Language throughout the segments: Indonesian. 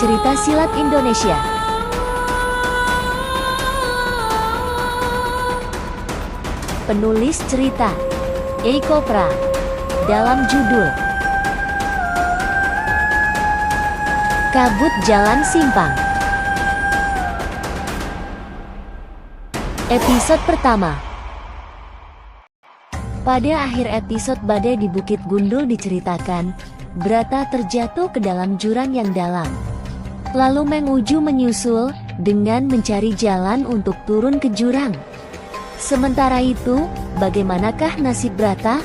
Cerita Silat Indonesia. Penulis cerita Eiko Pra. Dalam judul Kabut Jalan Simpang. Episode pertama. Pada akhir episode badai di Bukit Gundul diceritakan, Brata terjatuh ke dalam jurang yang dalam. Lalu Meng Uju menyusul, dengan mencari jalan untuk turun ke jurang. Sementara itu, bagaimanakah nasib Brata?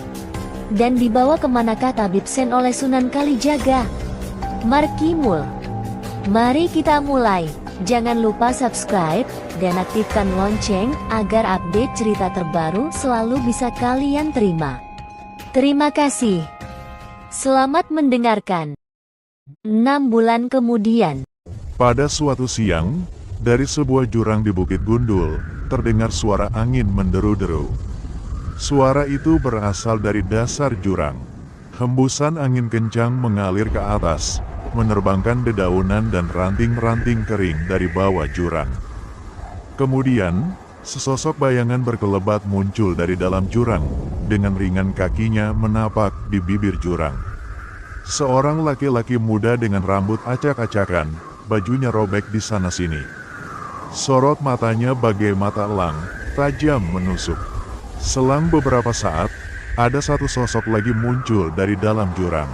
Dan dibawa kemanakah Tabib Sen oleh Sunan Kalijaga? Markimul. Mari kita mulai. Jangan lupa subscribe dan aktifkan lonceng agar update cerita terbaru selalu bisa kalian terima. Terima kasih. Selamat mendengarkan. 6 bulan kemudian. Pada suatu siang, dari sebuah jurang di Bukit Gundul, terdengar suara angin menderu-deru. Suara itu berasal dari dasar jurang. Hembusan angin kencang mengalir ke atas, menerbangkan dedaunan dan ranting-ranting kering dari bawah jurang. Kemudian, sesosok bayangan berkelebat muncul dari dalam jurang, dengan ringan kakinya menapak di bibir jurang. Seorang laki-laki muda dengan rambut acak-acakan, bajunya robek di sana-sini. Sorot matanya bagai mata elang, tajam menusuk. Selang beberapa saat, ada satu sosok lagi muncul dari dalam jurang.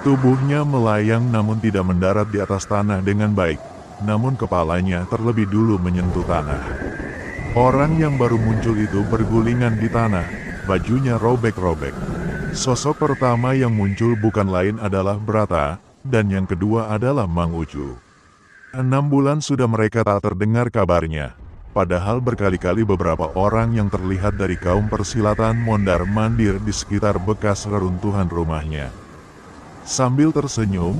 Tubuhnya melayang namun tidak mendarat di atas tanah dengan baik, namun kepalanya terlebih dulu menyentuh tanah. Orang yang baru muncul itu bergulingan di tanah, bajunya robek-robek. Sosok pertama yang muncul bukan lain adalah Brata, dan yang kedua adalah Mang Uju. 6 bulan sudah mereka tak terdengar kabarnya. Padahal berkali-kali beberapa orang yang terlihat dari kaum persilatan mondar-mandir di sekitar bekas reruntuhan rumahnya. Sambil tersenyum,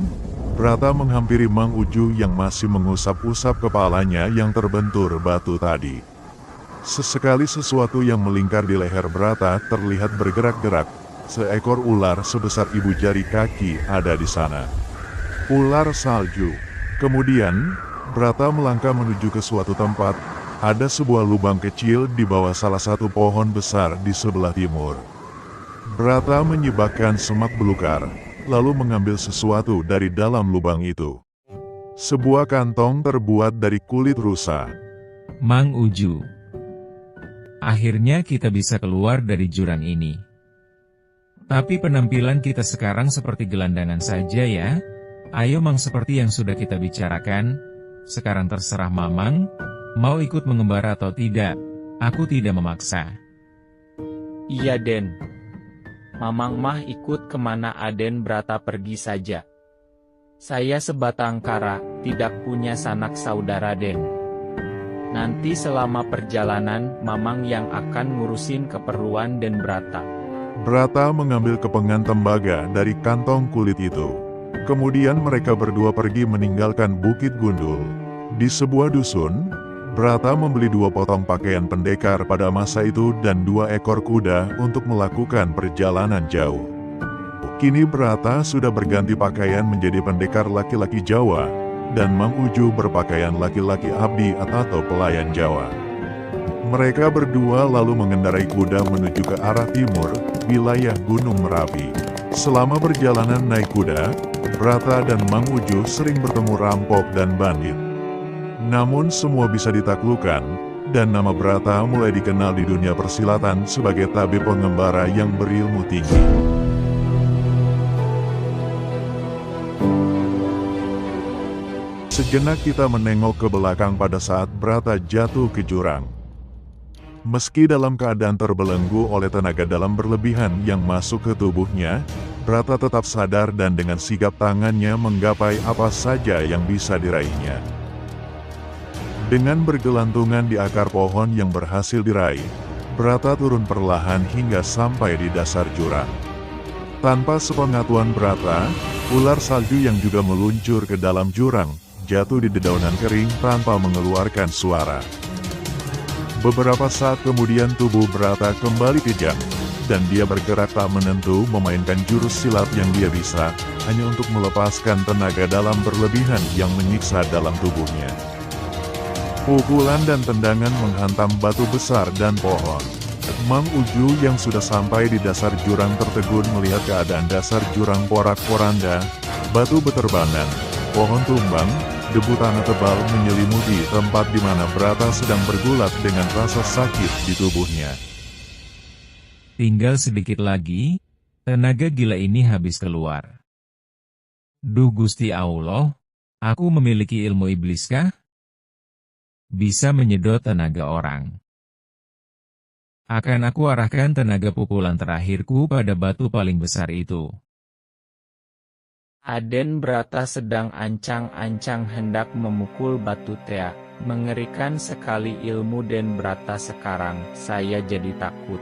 Brata menghampiri Mang Uju yang masih mengusap-usap kepalanya yang terbentur batu tadi. Sesekali sesuatu yang melingkar di leher Brata terlihat bergerak-gerak. Seekor ular sebesar ibu jari kaki ada di sana. Ular salju. Kemudian, Brata melangkah menuju ke suatu tempat. Ada sebuah lubang kecil di bawah salah satu pohon besar di sebelah timur. Brata menyibakkan semak belukar, lalu mengambil sesuatu dari dalam lubang itu. Sebuah kantong terbuat dari kulit rusa. Mang Uju. Akhirnya kita bisa keluar dari jurang ini. Tapi penampilan kita sekarang seperti gelandangan saja ya. Ayo Mang, seperti yang sudah kita bicarakan. Sekarang terserah Mamang, mau ikut mengembara atau tidak. Aku tidak memaksa. Iya Den. Mamang mah ikut kemana Aden Brata pergi saja. Saya sebatang kara, tidak punya sanak saudara Den. Nanti selama perjalanan, Mamang yang akan ngurusin keperluan Den Brata. Brata mengambil kepengan tembaga dari kantong kulit itu. Kemudian mereka berdua pergi meninggalkan Bukit Gundul. Di sebuah dusun, Brata membeli 2 potong pakaian pendekar pada masa itu dan 2 ekor kuda untuk melakukan perjalanan jauh. Kini Brata sudah berganti pakaian menjadi pendekar laki-laki Jawa, dan Mang Uju berpakaian laki-laki abdi atau pelayan Jawa. Mereka berdua lalu mengendarai kuda menuju ke arah timur, wilayah Gunung Merapi. Selama perjalanan naik kuda, Brata dan Mang Uju sering bertemu rampok dan bandit. Namun semua bisa ditaklukkan, dan nama Brata mulai dikenal di dunia persilatan sebagai tabib pengembara yang berilmu tinggi. Sejenak kita menengok ke belakang pada saat Brata jatuh ke jurang. Meski dalam keadaan terbelenggu oleh tenaga dalam berlebihan yang masuk ke tubuhnya, Brata tetap sadar dan dengan sigap tangannya menggapai apa saja yang bisa diraihnya. Dengan bergelantungan di akar pohon yang berhasil diraih, Brata turun perlahan hingga sampai di dasar jurang. Tanpa sepengetahuan Brata, ular salju yang juga meluncur ke dalam jurang, jatuh di dedaunan kering tanpa mengeluarkan suara. Beberapa saat kemudian tubuh Brata kembali kejang, dan dia bergerak tak menentu memainkan jurus silat yang dia bisa, hanya untuk melepaskan tenaga dalam berlebihan yang menyiksa dalam tubuhnya. Pukulan dan tendangan menghantam batu besar dan pohon. Mang Uju yang sudah sampai di dasar jurang tertegun melihat keadaan dasar jurang porak-poranda, batu beterbangan, pohon tumbang, debu tanah tebal menyelimuti tempat di mana Brata sedang bergulat dengan rasa sakit di tubuhnya. Tinggal sedikit lagi, tenaga gila ini habis keluar. Duh Gusti Allah, aku memiliki ilmu ibliskah? Bisa menyedot tenaga orang. Akan aku arahkan tenaga pukulan terakhirku pada batu paling besar itu. Aden Brata sedang ancang-ancang hendak memukul batu tea. Mengerikan sekali ilmu Den Brata sekarang, saya jadi takut.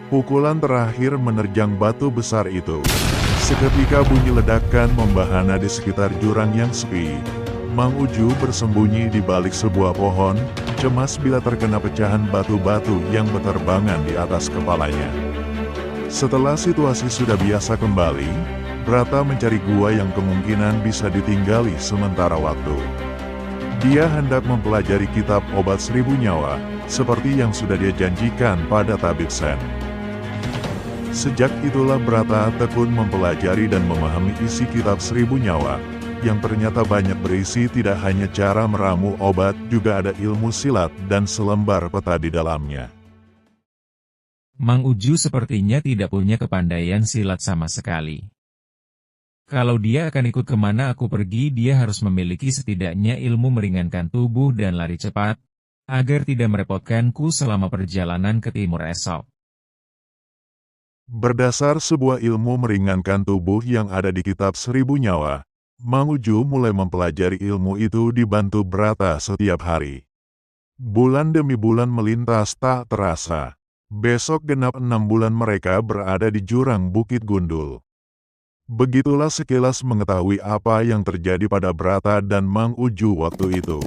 Pukulan terakhir menerjang batu besar itu. Seketika bunyi ledakan membahana di sekitar jurang yang sepi. Mang Uju bersembunyi di balik sebuah pohon, cemas bila terkena pecahan batu-batu yang beterbangan di atas kepalanya. Setelah situasi sudah biasa kembali, Brata mencari gua yang kemungkinan bisa ditinggali sementara waktu. Dia hendak mempelajari kitab obat 1000 nyawa, seperti yang sudah dia janjikan pada Tabib Sen. Sejak itulah Brata tekun mempelajari dan memahami isi kitab 1000 nyawa, yang ternyata banyak berisi tidak hanya cara meramu obat, juga ada ilmu silat dan selembar peta di dalamnya. Mang Uju sepertinya tidak punya kepandaian silat sama sekali. Kalau dia akan ikut kemana aku pergi, dia harus memiliki setidaknya ilmu meringankan tubuh dan lari cepat, agar tidak merepotkanku selama perjalanan ke timur esok. Berdasar sebuah ilmu meringankan tubuh yang ada di kitab 1000 nyawa, Mang Uju mulai mempelajari ilmu itu dibantu Brata setiap hari. Bulan demi bulan melintas tak terasa. Besok genap 6 bulan mereka berada di jurang Bukit Gundul. Begitulah sekilas mengetahui apa yang terjadi pada Brata dan Mang Uju waktu itu.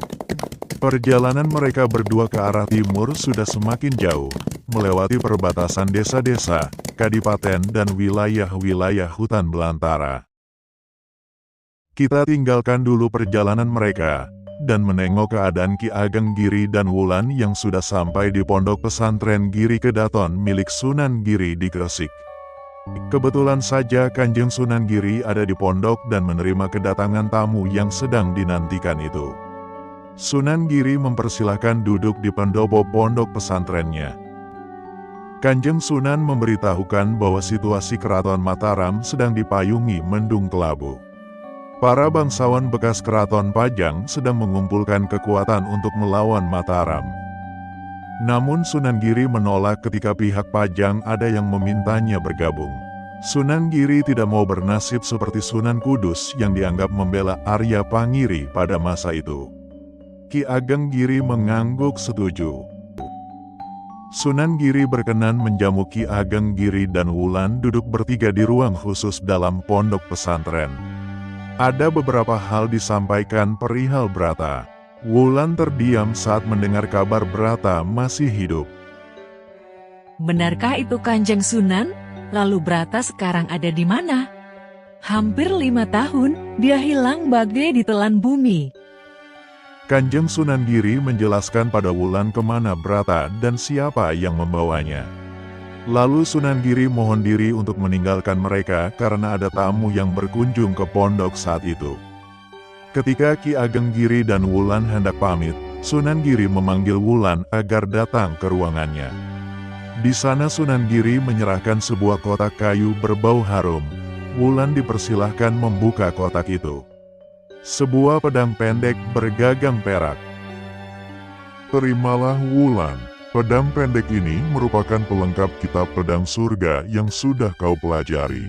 Perjalanan mereka berdua ke arah timur sudah semakin jauh, melewati perbatasan desa-desa, kadipaten dan wilayah-wilayah hutan belantara. Kita tinggalkan dulu perjalanan mereka, dan menengok keadaan Ki Ageng Giri dan Wulan yang sudah sampai di pondok pesantren Giri Kedaton milik Sunan Giri di Gresik. Kebetulan saja Kanjeng Sunan Giri ada di pondok dan menerima kedatangan tamu yang sedang dinantikan itu. Sunan Giri mempersilahkan duduk di pendopo pondok pesantrennya. Kanjeng Sunan memberitahukan bahwa situasi Keraton Mataram sedang dipayungi mendung kelabu. Para bangsawan bekas Keraton Pajang sedang mengumpulkan kekuatan untuk melawan Mataram. Namun Sunan Giri menolak ketika pihak Pajang ada yang memintanya bergabung. Sunan Giri tidak mau bernasib seperti Sunan Kudus yang dianggap membela Arya Pangiri pada masa itu. Ki Ageng Giri mengangguk setuju. Sunan Giri berkenan menjamu Ki Ageng Giri dan Wulan duduk bertiga di ruang khusus dalam pondok pesantren. Ada beberapa hal disampaikan perihal Brata. Wulan terdiam saat mendengar kabar Brata masih hidup. Benarkah itu Kanjeng Sunan? Lalu Brata sekarang ada di mana? Hampir 5 tahun, dia hilang bagai ditelan bumi. Kanjeng Sunan Giri menjelaskan pada Wulan kemana Brata dan siapa yang membawanya. Lalu Sunan Giri mohon diri untuk meninggalkan mereka karena ada tamu yang berkunjung ke pondok saat itu. Ketika Ki Ageng Giri dan Wulan hendak pamit, Sunan Giri memanggil Wulan agar datang ke ruangannya. Di sana Sunan Giri menyerahkan sebuah kotak kayu berbau harum. Wulan dipersilahkan membuka kotak itu. Sebuah pedang pendek bergagang perak. Terimalah Wulan, pedang pendek ini merupakan pelengkap kitab pedang surga yang sudah kau pelajari.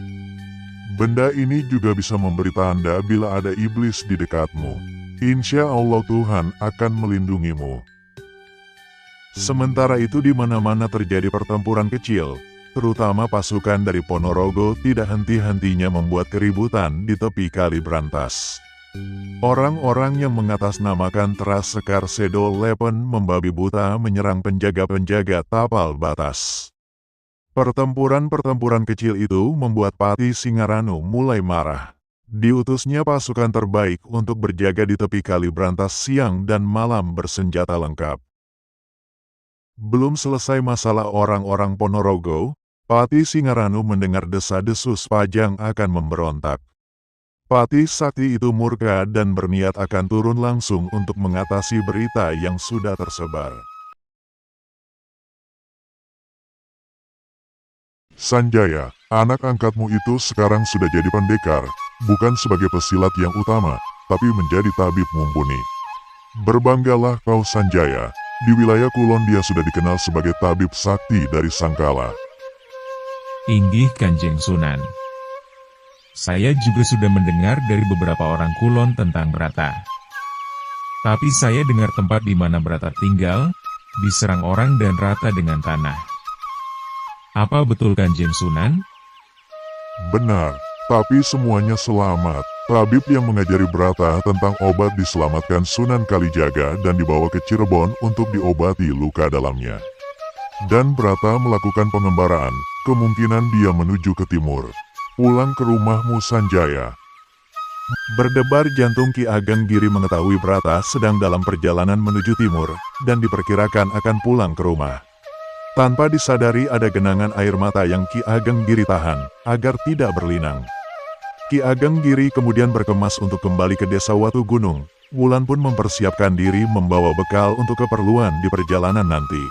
Benda ini juga bisa memberi tanda bila ada iblis di dekatmu. Insya Allah Tuhan akan melindungimu. Sementara itu di mana-mana terjadi pertempuran kecil, terutama pasukan dari Ponorogo tidak henti-hentinya membuat keributan di tepi kali Brantas. Orang-orang yang mengatasnamakan Teras Sekar Sedo Lepen membabi buta menyerang penjaga-penjaga tapal batas. Pertempuran-pertempuran kecil itu membuat Pati Singaranu mulai marah. Diutusnya pasukan terbaik untuk berjaga di tepi kali Brantas siang dan malam bersenjata lengkap. Belum selesai masalah orang-orang Ponorogo, Pati Singaranu mendengar desa-desus Pajang akan memberontak. Pati Sakti itu murka dan berniat akan turun langsung untuk mengatasi berita yang sudah tersebar. Sanjaya, anak angkatmu itu sekarang sudah jadi pendekar, bukan sebagai pesilat yang utama, tapi menjadi tabib mumpuni. Berbanggalah kau Sanjaya, di wilayah Kulon dia sudah dikenal sebagai tabib sakti dari Sangkala. Inggih Kanjeng Sunan. Saya juga sudah mendengar dari beberapa orang Kulon tentang Brata. Tapi saya dengar tempat di mana Brata tinggal, diserang orang dan rata dengan tanah. Apa betul Kanjeng Sunan? Benar, tapi semuanya selamat. Tabib yang mengajari Brata tentang obat diselamatkan Sunan Kalijaga dan dibawa ke Cirebon untuk diobati luka dalamnya. Dan Brata melakukan pengembaraan, kemungkinan dia menuju ke timur. Pulang ke rumahmu Sanjaya. Berdebar jantung Ki Ageng Giri mengetahui Brata sedang dalam perjalanan menuju timur, dan diperkirakan akan pulang ke rumah. Tanpa disadari ada genangan air mata yang Ki Ageng Giri tahan, agar tidak berlinang. Ki Ageng Giri kemudian berkemas untuk kembali ke desa Watu Gunung. Wulan pun mempersiapkan diri membawa bekal untuk keperluan di perjalanan nanti.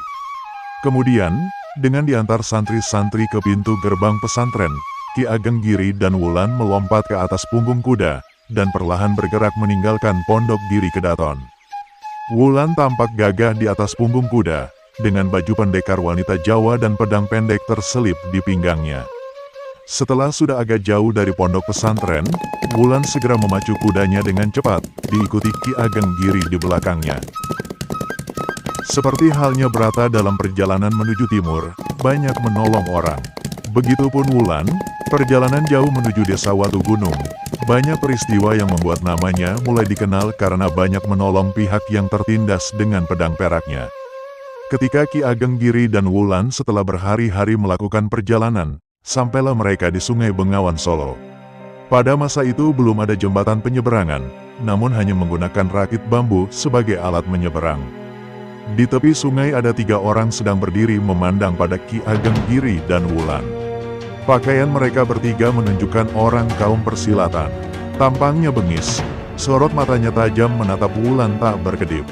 Kemudian, dengan diantar santri-santri ke pintu gerbang pesantren, Ki Ageng Giri dan Wulan melompat ke atas punggung kuda, dan perlahan bergerak meninggalkan pondok Giri Kedaton. Wulan tampak gagah di atas punggung kuda, dengan baju pendekar wanita Jawa dan pedang pendek terselip di pinggangnya. Setelah sudah agak jauh dari pondok pesantren, Wulan segera memacu kudanya dengan cepat, diikuti Ki Ageng Giri di belakangnya. Seperti halnya Brata dalam perjalanan menuju timur, banyak menolong orang. Begitupun Wulan, perjalanan jauh menuju desa Watu Gunung. Banyak peristiwa yang membuat namanya mulai dikenal karena banyak menolong pihak yang tertindas dengan pedang peraknya. Ketika Ki Ageng Giri dan Wulan setelah berhari-hari melakukan perjalanan, sampailah mereka di Sungai Bengawan Solo. Pada masa itu belum ada jembatan penyeberangan, namun hanya menggunakan rakit bambu sebagai alat menyeberang. Di tepi sungai ada 3 orang sedang berdiri memandang pada Ki Ageng Giri dan Wulan. Pakaian mereka bertiga menunjukkan orang kaum persilatan. Tampangnya bengis, sorot matanya tajam menatap Wulan tak berkedip.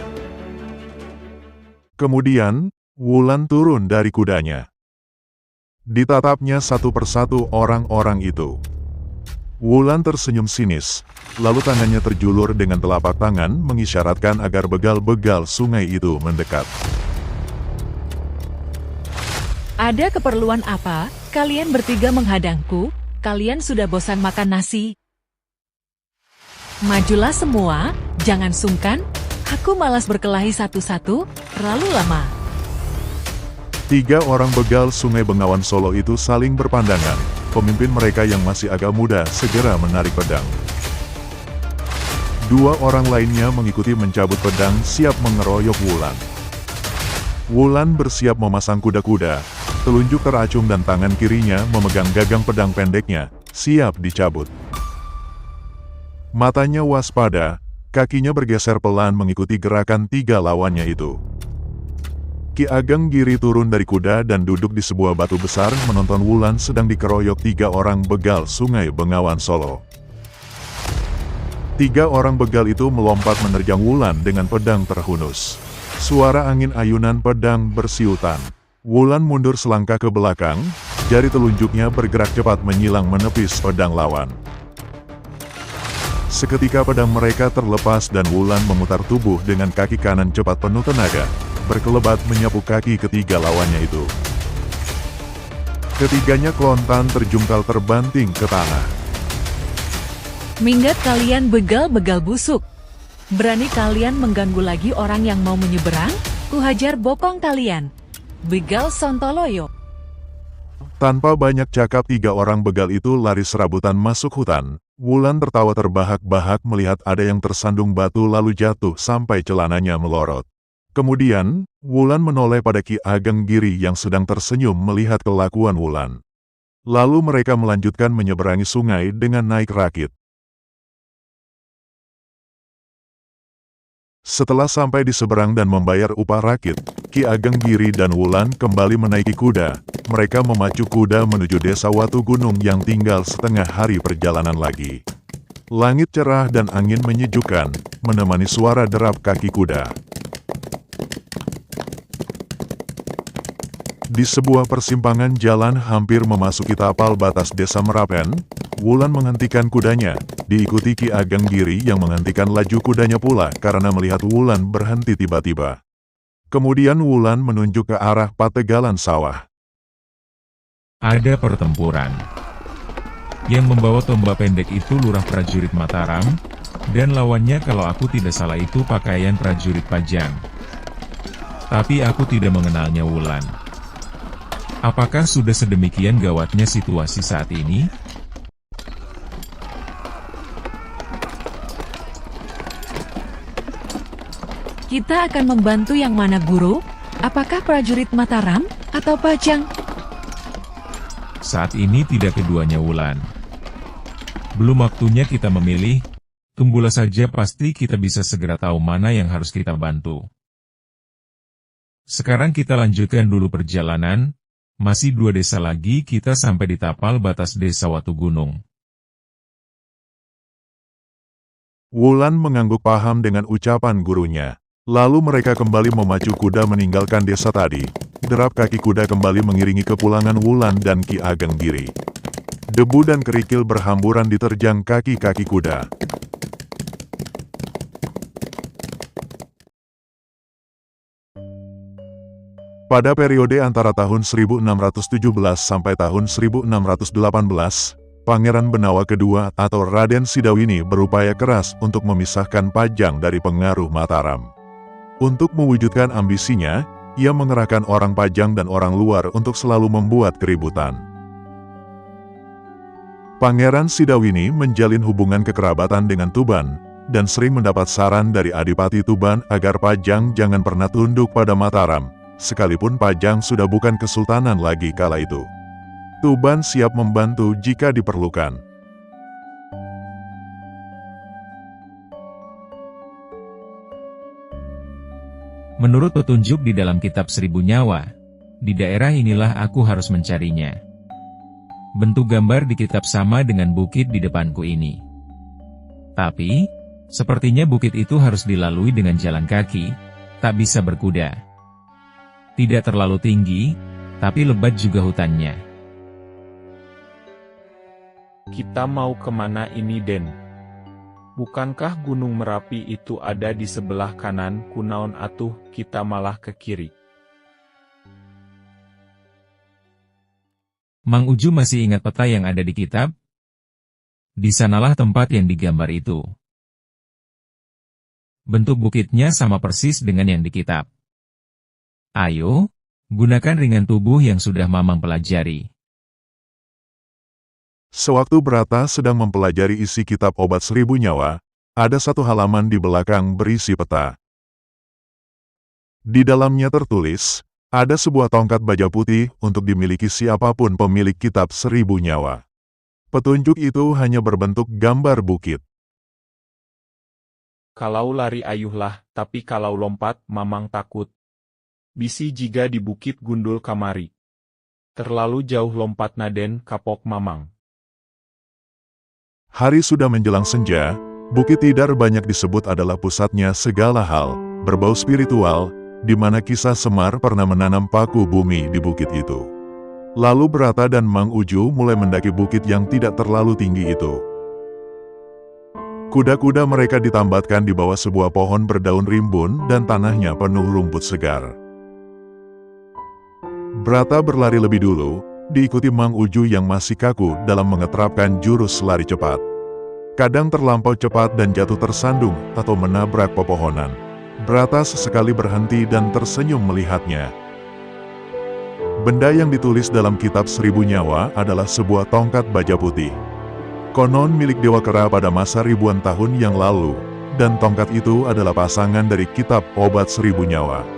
Kemudian, Wulan turun dari kudanya. Ditatapnya satu persatu orang-orang itu. Wulan tersenyum sinis, lalu tangannya terjulur dengan telapak tangan mengisyaratkan agar begal-begal sungai itu mendekat. Ada keperluan apa? Kalian bertiga menghadangku? Kalian sudah bosan makan nasi? Majulah semua, jangan sungkan. Aku malas berkelahi satu-satu, terlalu lama. 3 orang begal Sungai Bengawan Solo itu saling berpandangan. Pemimpin mereka yang masih agak muda segera menarik pedang. 2 orang lainnya mengikuti mencabut pedang siap mengeroyok Wulan. Wulan bersiap memasang kuda-kuda, telunjuk teracung dan tangan kirinya memegang gagang pedang pendeknya, siap dicabut. Matanya waspada, kakinya bergeser pelan mengikuti gerakan 3 lawannya itu. Ki Ageng Giri turun dari kuda dan duduk di sebuah batu besar menonton Wulan sedang dikeroyok 3 orang begal Sungai Bengawan Solo. 3 orang begal itu melompat menerjang Wulan dengan pedang terhunus. Suara angin ayunan pedang bersiutan. Wulan mundur selangkah ke belakang, jari telunjuknya bergerak cepat menyilang menepis pedang lawan. Seketika pedang mereka terlepas dan Wulan memutar tubuh dengan kaki kanan cepat penuh tenaga, berkelebat menyapu kaki ketiga lawannya itu. Ketiganya kontan terjungkal terbanting ke tanah. Minggat kalian begal-begal busuk. Berani kalian mengganggu lagi orang yang mau menyeberang? Kuhajar bokong kalian. Begal Sontoloyo. Tanpa banyak cakap 3 orang begal itu lari serabutan masuk hutan. Wulan tertawa terbahak-bahak melihat ada yang tersandung batu lalu jatuh sampai celananya melorot. Kemudian, Wulan menoleh pada Ki Ageng Giri yang sedang tersenyum melihat kelakuan Wulan. Lalu mereka melanjutkan menyeberangi sungai dengan naik rakit. Setelah sampai di seberang dan membayar upah rakit, Ki Ageng Giri dan Wulan kembali menaiki kuda. Mereka memacu kuda menuju desa Watu Gunung yang tinggal setengah hari perjalanan lagi. Langit cerah dan angin menyejukkan, menemani suara derap kaki kuda. Di sebuah persimpangan jalan hampir memasuki tapal batas desa Merapen, Wulan menghentikan kudanya, diikuti Ki Ageng Giri yang menghentikan laju kudanya pula karena melihat Wulan berhenti tiba-tiba. Kemudian Wulan menunjuk ke arah pategalan sawah. Ada pertempuran. Yang membawa tombak pendek itu lurah prajurit Mataram, dan lawannya kalau aku tidak salah itu pakaian prajurit Pajang. Tapi aku tidak mengenalnya Wulan. Apakah sudah sedemikian gawatnya situasi saat ini? Kita akan membantu yang mana, Guru? Apakah prajurit Mataram atau Pajang? Saat ini tidak keduanya Wulan. Belum waktunya kita memilih, tunggulah saja pasti kita bisa segera tahu mana yang harus kita bantu. Sekarang kita lanjutkan dulu perjalanan. Masih 2 desa lagi kita sampai di tapal batas desa Watu Gunung. Wulan mengangguk paham dengan ucapan gurunya. Lalu mereka kembali memacu kuda meninggalkan desa tadi. Derap kaki kuda kembali mengiringi kepulangan Wulan dan Ki Ageng Giri. Debu dan kerikil berhamburan diterjang kaki-kaki kuda. Pada periode antara tahun 1617 sampai tahun 1618, Pangeran Benawa II atau Raden Sidawini berupaya keras untuk memisahkan Pajang dari pengaruh Mataram. Untuk mewujudkan ambisinya, ia mengerahkan orang Pajang dan orang luar untuk selalu membuat keributan. Pangeran Sidawini menjalin hubungan kekerabatan dengan Tuban, dan sering mendapat saran dari Adipati Tuban agar Pajang jangan pernah tunduk pada Mataram, sekalipun Pajang sudah bukan kesultanan lagi kala itu. Tuban siap membantu jika diperlukan. Menurut petunjuk di dalam kitab 1000 Nyawa, di daerah inilah aku harus mencarinya. Bentuk gambar di kitab sama dengan bukit di depanku ini. Tapi, sepertinya bukit itu harus dilalui dengan jalan kaki, tak bisa berkuda. Tidak terlalu tinggi, tapi lebat juga hutannya. Kita mau kemana ini, Den? Bukankah Gunung Merapi itu ada di sebelah kanan? Kunaon atuh kita malah ke kiri? Mang Uju masih ingat peta yang ada di kitab? Di sanalah tempat yang digambar itu. Bentuk bukitnya sama persis dengan yang di kitab. Ayo, gunakan ringan tubuh yang sudah Mamang pelajari. Sewaktu Brata sedang mempelajari isi kitab obat 1000 nyawa, ada satu halaman di belakang berisi peta. Di dalamnya tertulis, ada sebuah tongkat baja putih untuk dimiliki siapapun pemilik kitab 1000 nyawa. Petunjuk itu hanya berbentuk gambar bukit. Kalau lari ayuhlah, tapi kalau lompat, Mamang takut. Bisi jika di bukit gundul kamari. Terlalu jauh lompat Naden kapok Mamang. Hari sudah menjelang senja, Bukit Tidar banyak disebut adalah pusatnya segala hal, berbau spiritual, di mana kisah Semar pernah menanam paku bumi di bukit itu. Lalu Brata dan Mang Uju mulai mendaki bukit yang tidak terlalu tinggi itu. Kuda-kuda mereka ditambatkan di bawah sebuah pohon berdaun rimbun dan tanahnya penuh rumput segar. Brata berlari lebih dulu, diikuti Mang Uju yang masih kaku dalam mengeterapkan jurus lari cepat. Kadang terlampau cepat dan jatuh tersandung atau menabrak pepohonan. Brata sesekali berhenti dan tersenyum melihatnya. Benda yang ditulis dalam kitab 1000 nyawa adalah sebuah tongkat baja putih. Konon milik Dewa Kera pada masa ribuan tahun yang lalu, dan tongkat itu adalah pasangan dari kitab obat 1000 nyawa.